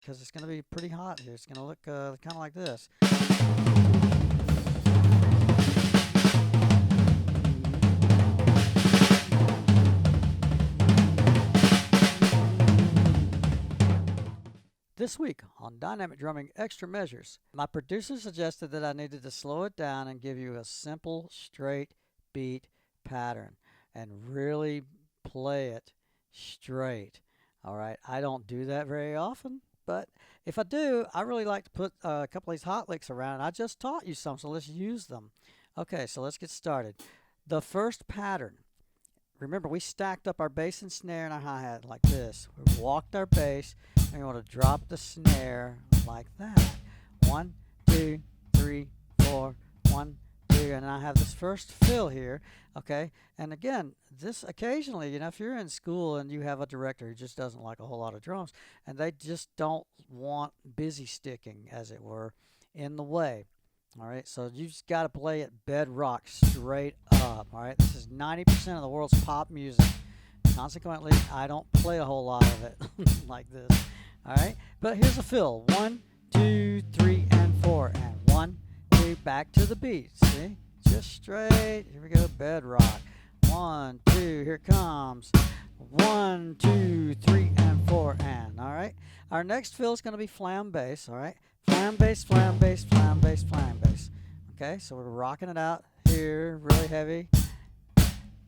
because it's going to be pretty hot here. It's going to look kind of like this. This week on Dynamic Drumming Extra Measures, my producer suggested that I needed to slow it down and give you a simple, straight beat pattern and really play it straight. All right, I don't do that very often, but if I do, I really like to put a couple of these hot licks around. I just taught you some, so let's use them. Okay, so let's get started. The first pattern. Remember, we stacked up our bass and snare and our hi-hat like this. We walked our bass, and we want to drop the snare like that. 1, 2, 3, 4, 1, 2, and I have this first fill here, okay? And again, this occasionally, you know, if you're in school and you have a director who just doesn't like a whole lot of drums, and they just don't want busy sticking, as it were, in the way. All right, so you just got to play it bedrock straight up. All right, this is 90% of the world's pop music. Consequently, I don't play a whole lot of it like this. All right, but here's a fill: 1, 2, 3, and 4, and 1, 2, back to the beat. See, just straight. Here we go, bedrock. 1, 2, here it comes. 1, 2, 3, and 4, and all right. Our next fill is going to be flam bass. All right. Flam bass, flam bass, flam bass, flam bass. Okay, so we're rocking it out here, really heavy.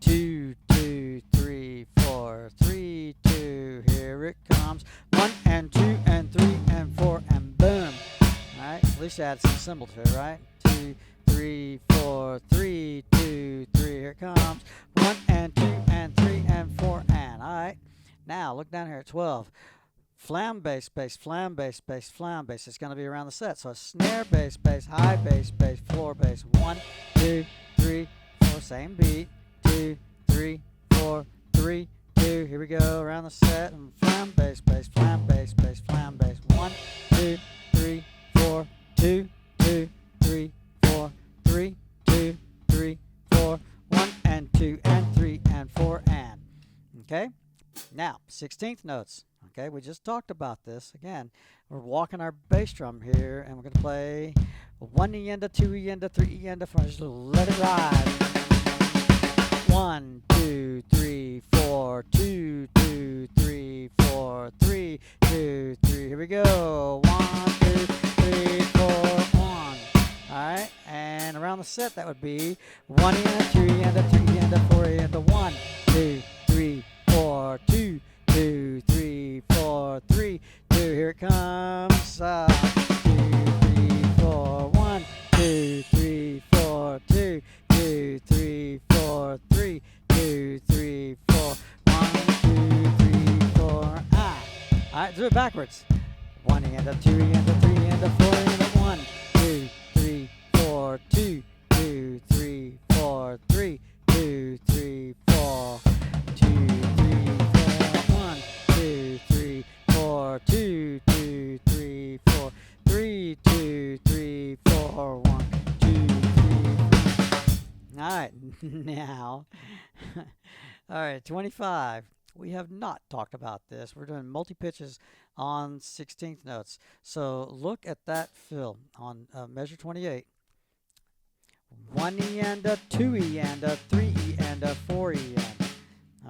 2, 2, 3, 4, 3, 2. Here it comes. 1 and 2 and 3 and 4 and boom. All right, at least add some cymbal to it, right? 2, 3, 4, 3, 2, 3. Here it comes. 1 and 2 and 3 and 4 and. All right, now look down here at 12. Flam bass, bass, flam bass, bass, flam bass. It's going to be around the set. So snare bass, bass, high bass, bass, floor bass. 1, 2, 3, 4. Same beat. 2, 3, 4, 3, 2. Here we go around the set. And flam bass, bass, flam bass, bass, flam bass. 1, 2, 3, 4, 2, 2, 3, 4, 3, 2, 3, 4. 1 and 2 and 3 and 4 and. Okay? Now, 16th notes. Okay, we just talked about this. Again, we're walking our bass drum here, and we're going to play 1 E and a 2 E and a 3 E and a 4. Just let it ride. 1, 2, 3, 4, 2, 2, 3, 4, 3, 2, 3. Here we go. 1, 2, 3, 4, 1. All right, and around the set, that would be 1 E and a 2 E and a 3 E and a 4 E and a 1, 2, 3, 4, 2, 2, 3, 4, 3, 2. Here it comes. 2, 3, 4, 1, 2, 3, 4, 2, 2, 3, 4, 3, 2, 3, 4, 1, 2, 3, 4. Ah. All right, do it backwards. 1 and a 2 and a 3 and a 4 and a 1, 2, 3, 4, 2, 2, 3, 4, 3, 2, 3, 4, 2, 2, 2, 3, 4, 3, 2, 3, 4, 1, 2, 3. All right, now, all right, 25. We have not talked about this. We're doing multi-pitches on 16th notes. So look at that fill on measure 28. 1 E and a 2 E and a 3 E and a 4 E and.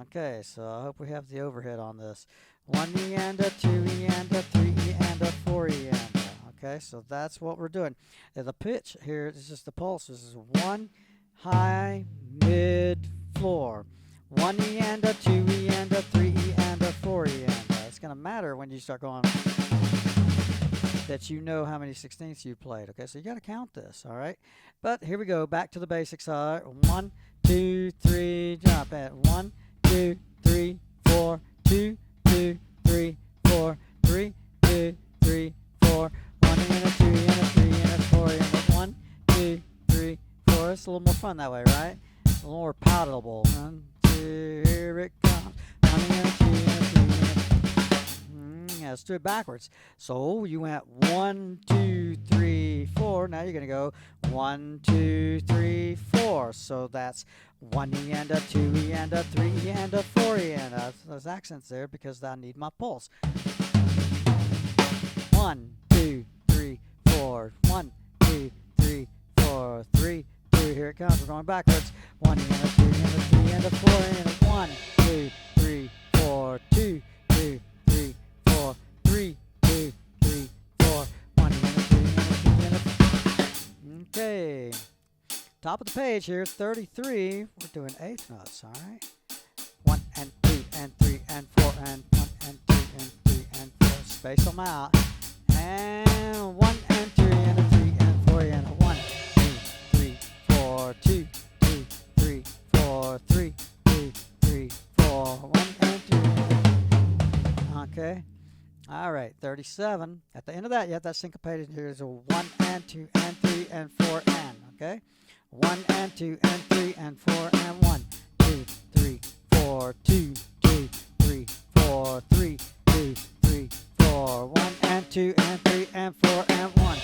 Okay, so I hope we have the overhead on this. 1 E and a 2 E and a 3 E and a 4 E and a. Okay, so that's what we're doing. And the pitch here is just the pulse. This is 1 high, mid, floor. 1 E and a 2 E and a 3 E and a 4 E and a. It's going to matter when you start going that you know how many 16ths you played. Okay, so you got to count this, all right? But here we go, back to the basics. 1, 2, 3, jump at 1, 2, 3, 4, 2, 2, 3, 4, 3, 2, 3, 4, 1 and a 2 and a 3 and a 4 and a 1, 2, 3, 4. It's a little more fun that way, right? A little more palatable. 1, 2, here it comes. 1 and a 2 and a 3 and a yeah, let's do it backwards. So you went 1, 2, 3, 4. Now you're going to go 1, 2, 3, 4. So that's 1 E and a 2 E and a 3 E and a 4 E and a. There's accents there because I need my pulse. Here it comes. We're going backwards. 1 E and a 2 and a 3 and a 4 and a 1, 2, 3, 4, 2, 2, 3, 4, 3, 2, 3, 4. 1 E and a 2 and a 3 and a 4. Okay. Top of the page here, 33. We're doing eighth notes, all right? 1 and 2 and 3 and 4 and 1 and 2 and 3 and 4. Space them out. And 1 and 2 and a 3 and 4 and a 1, 2, 3, 4, 2, 2, 3, 4, 3, 2, 3, 4. 1 and 2 and a, okay. All right, 37. At the end of that, you have that syncopated. Here's a 1 and 2 and 3 and 4 and, okay? 1 and 2 and 3 and 4 and 1, 2, 3, 4, 2, 2, 3, 4, 3, 2, 3, 4. 1 and 2 and 3 and 4 and 1,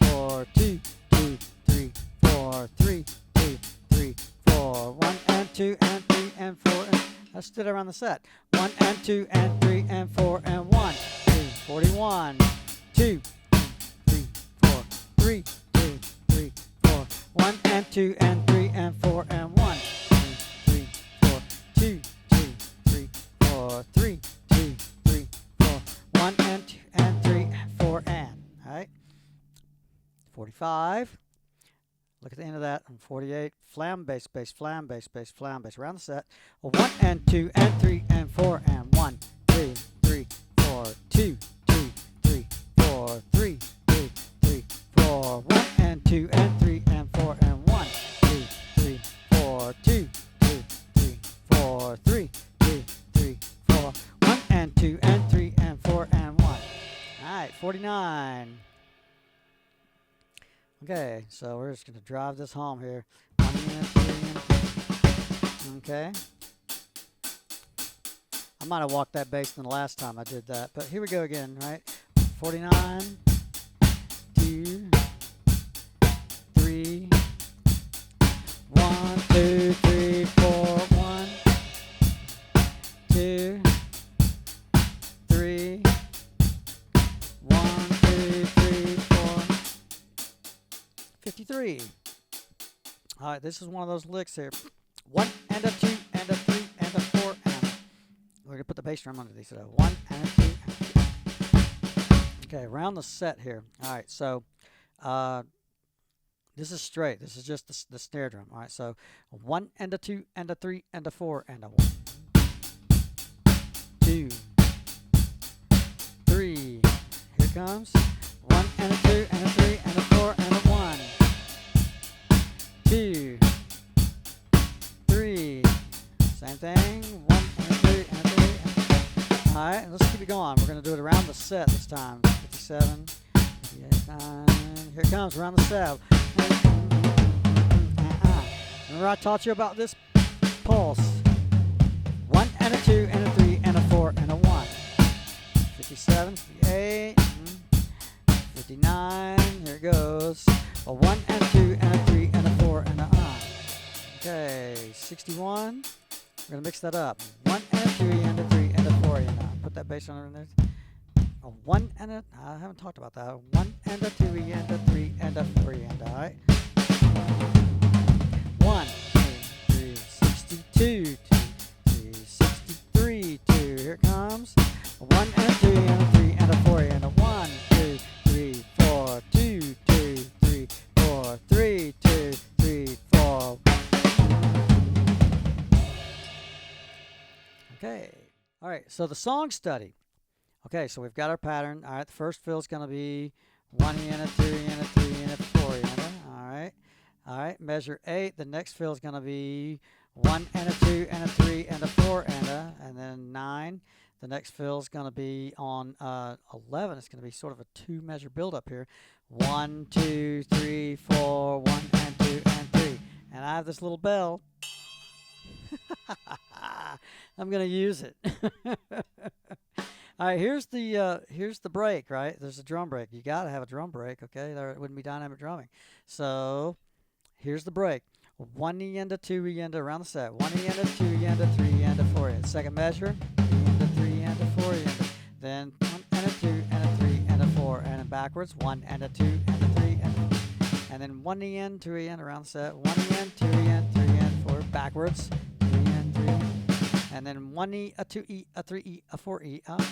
4, 2, 2, 3, 4, 3, 2, 3, 4. 1 and 2 and 3 and 4 and let's do it around the set. 1 and 2 and 3 and 4 and 1, 2, 41, 2, 3, 4, 3, 2, 3, 4. 1 and 2 and 3 and 4 and 1, 2, 3, 4, 2, 2, 3, 4, 3, 2, 3, 4. 1 and 2 and 3 and 4 and. All right. 45. Look at the end of that. 48. Flam bass, bass, flam bass, bass, flam bass. Around the set. 1 and 2 and 3 and 4 and 1, 2, 3, 4, 2, 2, 3, 4, 3, 2, 3, 4. 1 and 2 and 3 and 4 and 1, 2, 3, 4, 2, 2, 3, 4, 3, 2, 3, 4. 1 and 2 and 3 and 4 and 1. All right, 49. Okay, so we're just going to drive this home here. 1 and 2 and 3. Okay. I might have walked that bass than the last time I did that, but here we go again, right? 49, 2, 3, 1, 2, 3, 4, 1, 2, 3, 1, 2, 3, 4. 53. All right, this is one of those licks here. 1 and a 2 and a 3 and a 4 and we're going to put the bass drum under these. 1 and a 2 and a 3. Okay, around the set here. All right, so this is straight. This is just the snare drum. All right, so 1 and a 2 and a 3 and a 4 and a 1, 2, 3. Here it comes. 1 and a 2 and a 3 and a 4 and a 1, 2, 3. Same thing. 1 and a 2 and a 3. And all right, let's keep it going. We're going to do it around the set this time. 57, 58, 9. Here it comes around the set. Remember I taught you about this pulse. 1 and a 2 and a 3 and a 4 and a 1. 57, 58, 59. Here it goes. A 1 and a 2 and a 3 and a 4 and a Okay, 61. We're going to mix that up. 1 and a 3 and a 3 and a 4 and a. Put that bass on there. A 1 and a, I haven't talked about that. 1 and a 2 and a 3 and a 4 and a. All right. 1, 2, 3, 62, 2, 3, 63, 2. Here it comes. A 1 and a 2 and a 3 and a 4 and a 1, 2, 3, 4, 2, 2, 3, 4, 3, 2, 3, 4. Okay. All right. So the song study. Okay. So we've got our pattern. All right. The first fill is going to be 1 and a 2 and a 3 and a 4 and a. All right. All right. Measure 8. The next fill is going to be 1 and a 2 and a 3 and a 4 and a. And then 9. The next fill is going to be on 11. It's going to be sort of a 2 measure buildup here. 1, 2, 3, 4, 1 and 2 and 3. And I have this little bell. I'm going to use it. All right, here's the break, right? There's a drum break. You got to have a drum break, okay? There it wouldn't be dynamic drumming. So here's the break. 1 E and a 2 E and a around the set. 1 E and a 2 E and a 3 and a 4 and a. Second measure. 3 and a 3 and a 4 and a. Then 1 and a 2 and a 3 and a 4 and then backwards. 1 and a 2 and a 3 and a. and then 1 EN, 2 EN around the set, 1 EN, 2 EN, 3 EN, 4 backwards, 3 EN, 3 EN, and then 1 E, a 2 E, a 3 E, a 4 E up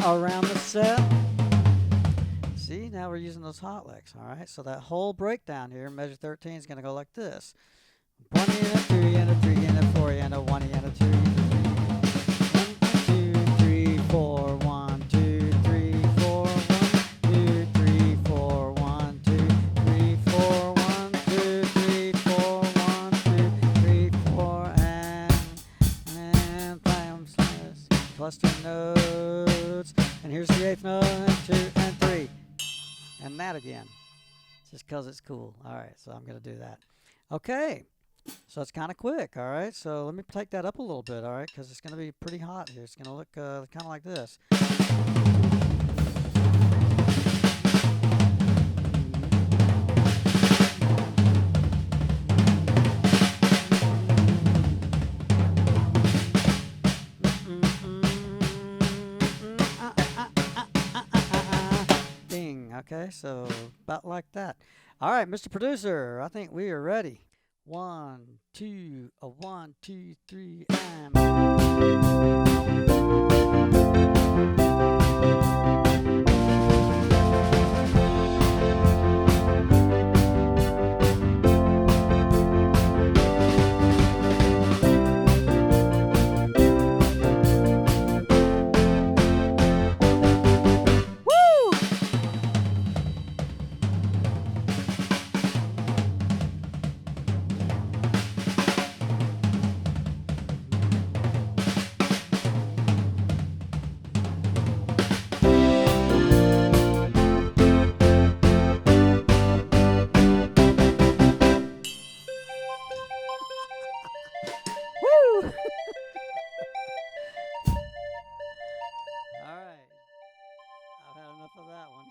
around the set. See, now we're using those hot licks. All right, so that whole breakdown here, measure 13 is going to go like this: 1 E and a 2 E and a 3 E and a 4 E and a 1 E and a 2 E. 1, 2, 3, 4, 1, 2, 3, 4, 1, 2, 3, 4, 1, 2, 3, 4, 1, 2, 3, 4, 1, 2, 3, 4, and cluster notes. And here's the eighth note, and 2 and 3. And that again, just because it's cool. All right, so I'm going to do that. Okay, so it's kind of quick. All right, so let me take that up a little bit. All right, because it's going to be pretty hot here. It's going to look kind of like this. Okay, so about like that. All right, Mr. Producer, I think we are ready. 1, 2, 1, 2, 3, and. Woo! All right. I've had enough of that one.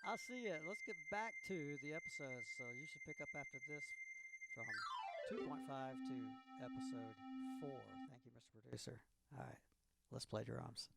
I'll see you. Let's get back to the episodes. So you should pick up after this from 2.5 to episode 4. Thank you, Mr. Producer. All right. Let's play drums.